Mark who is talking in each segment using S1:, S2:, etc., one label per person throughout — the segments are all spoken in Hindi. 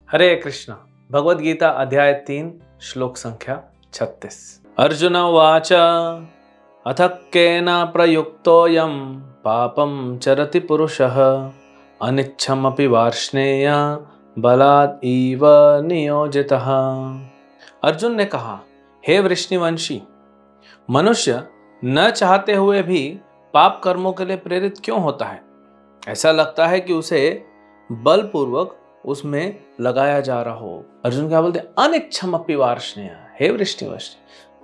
S1: हरे कृष्ण। भगवद गीता अध्याय 3 श्लोक संख्या 36। अर्जुन उवाच अथ केन प्रयुक्तोऽयं पापं चरति पुरुषः अनिच्छमपि वार्ष्णेय बलात् इव नियोजितः। अर्जुन ने कहा, हे वृष्णिवंशी, मनुष्य न चाहते हुए भी पाप कर्मों के लिए प्रेरित क्यों होता है? ऐसा लगता है कि उसे बलपूर्वक उसमें लगाया जा रहा हो। अर्जुन क्या बोलते? अनिच्छम अपि वार्ष्णेय। हे वृष्णिवंशी,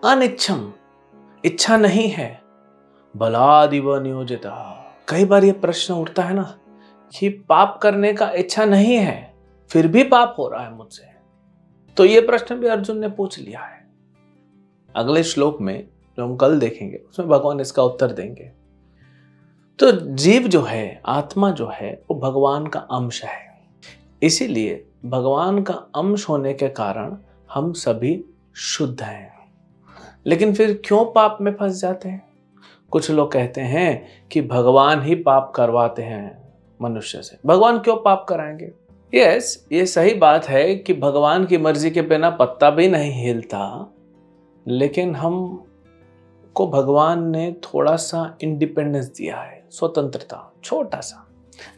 S1: अनिच्छम, इच्छा नहीं है, बलादिव नियोजितः। कई बार ये प्रश्न उठता है ना कि पाप करने का इच्छा नहीं है फिर भी पाप हो रहा है मुझसे। तो ये प्रश्न भी अर्जुन ने पूछ लिया है। अगले श्लोक में जो हम कल देखेंगे उसमें भगवान इसका उत्तर देंगे। तो जीव जो है, आत्मा जो है, वो भगवान का अंश है। इसीलिए भगवान का अंश होने के कारण हम सभी शुद्ध हैं। लेकिन फिर क्यों पाप में फंस जाते हैं? कुछ लोग कहते हैं कि भगवान ही पाप करवाते हैं मनुष्य से। भगवान क्यों पाप कराएंगे? यस, ये सही बात है कि भगवान की मर्जी के बिना पत्ता भी नहीं हिलता, लेकिन हम को भगवान ने थोड़ा सा इंडिपेंडेंस दिया है, स्वतंत्रता, छोटा सा,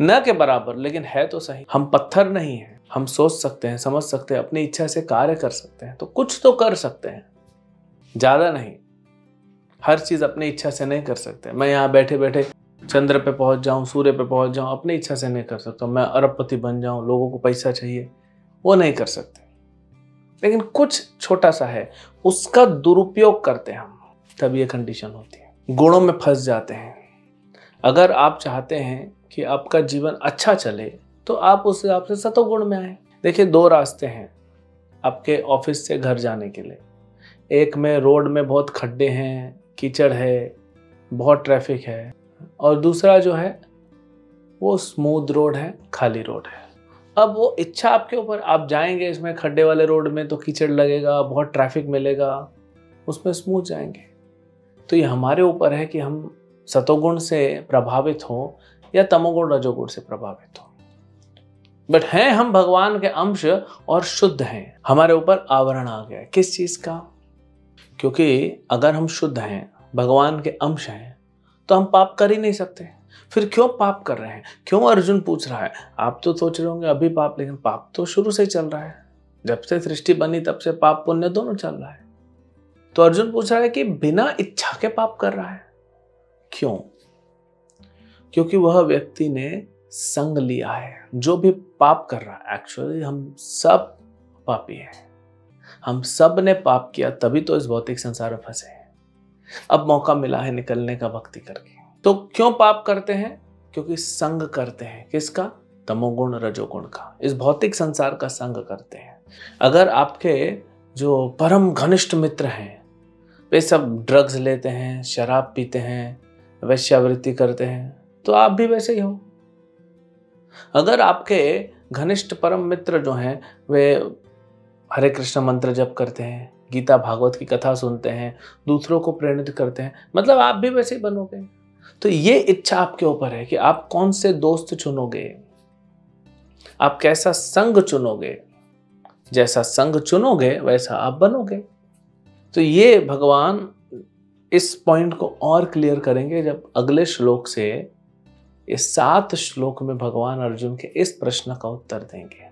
S1: न के बराबर, लेकिन है तो सही। हम पत्थर नहीं हैं, हम सोच सकते हैं, समझ सकते हैं, अपनी इच्छा से कार्य कर सकते हैं, तो कुछ तो कर सकते हैं, ज्यादा नहीं। हर चीज अपनी इच्छा से नहीं कर सकते। मैं यहाँ बैठे बैठे चंद्र पे पहुंच जाऊं, सूर्य पे पहुंच जाऊं, अपनी इच्छा से नहीं कर सकता। मैं अरबपति बन जाऊं, लोगों को पैसा चाहिए, वो नहीं कर सकते। लेकिन कुछ छोटा सा है, उसका दुरुपयोग करते हैं हम, तब ये कंडीशन होती है। गुणों में फंस जाते हैं। अगर आप चाहते हैं कि आपका जीवन अच्छा चले तो आप उस हिसाब से सतोगुण में आए। देखिए, दो रास्ते हैं आपके ऑफिस से घर जाने के लिए। एक में रोड में बहुत खड्डे हैं, कीचड़ है, बहुत ट्रैफिक है, और दूसरा जो है वो स्मूथ रोड है, खाली रोड है। अब वो इच्छा आपके ऊपर, आप जाएंगे इसमें खड्डे वाले रोड में तो कीचड़ लगेगा, बहुत ट्रैफिक मिलेगा, उसमें स्मूथ जाएंगे। तो ये हमारे ऊपर है कि हम सतोगुण से प्रभावित हो या तमोगुण रजोगुण से प्रभावित हो। बट हैं हम भगवान के अंश और शुद्ध हैं। हमारे ऊपर आवरण आ गया है। किस चीज का? क्योंकि अगर हम शुद्ध हैं, भगवान के अंश हैं, तो हम पाप कर ही नहीं सकते। फिर क्यों पाप कर रहे हैं? क्यों अर्जुन पूछ रहा है? आप तो सोच रहे होंगे अभी पाप, लेकिन पाप तो शुरू से ही चल रहा है। जब से सृष्टि बनी तब से पाप पुण्य दोनों चल रहा है। तो अर्जुन पूछ रहा है कि बिना इच्छा के पाप कर रहा है क्यों? क्योंकि वह व्यक्ति ने संग लिया है। जो भी पाप कर रहा है, एक्चुअली हम सब पापी हैं। हम सब ने पाप किया, तभी तो इस भौतिक संसार में फंसे हैं। अब मौका मिला है निकलने का भक्ति करके। तो क्यों पाप करते हैं? क्योंकि संग करते हैं। किसका? तमोगुण रजोगुण का। इस भौतिक संसार का संग करते हैं। अगर आपके जो परम घनिष्ठ मित्र हैं वे सब ड्रग्स लेते हैं, शराब पीते हैं, वेश्यावृत्ति करते हैं, तो आप भी वैसे ही हो। अगर आपके घनिष्ठ परम मित्र जो हैं वे हरे कृष्ण मंत्र जप करते हैं, गीता भागवत की कथा सुनते हैं, दूसरों को प्रेरित करते हैं, मतलब आप भी वैसे ही बनोगे। तो ये इच्छा आपके ऊपर है कि आप कौन से दोस्त चुनोगे, आप कैसा संग चुनोगे। जैसा संग चुनोगे वैसा आप बनोगे। तो ये भगवान इस पॉइंट को और क्लियर करेंगे जब अगले श्लोक से, इस 7 श्लोक में भगवान अर्जुन के इस प्रश्न का उत्तर देंगे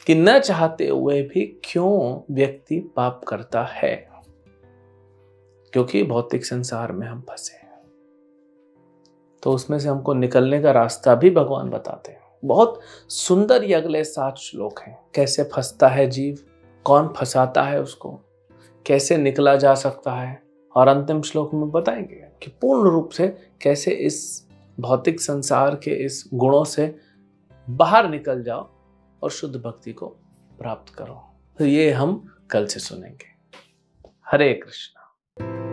S1: कि न चाहते हुए भी क्यों व्यक्ति पाप करता है। क्योंकि भौतिक संसार में हम फंसे हैं, तो उसमें से हमको निकलने का रास्ता भी भगवान बताते हैं। बहुत सुंदर ये अगले 7 श्लोक हैं। कैसे फंसता है जीव, कौन फंसाता है उसको, कैसे निकला जा सकता है, और अंतिम श्लोक में बताएंगे कि पूर्ण रूप से कैसे इस भौतिक संसार के इस गुणों से बाहर निकल जाओ और शुद्ध भक्ति को प्राप्त करो। तो ये हम कल से सुनेंगे। हरे कृष्ण।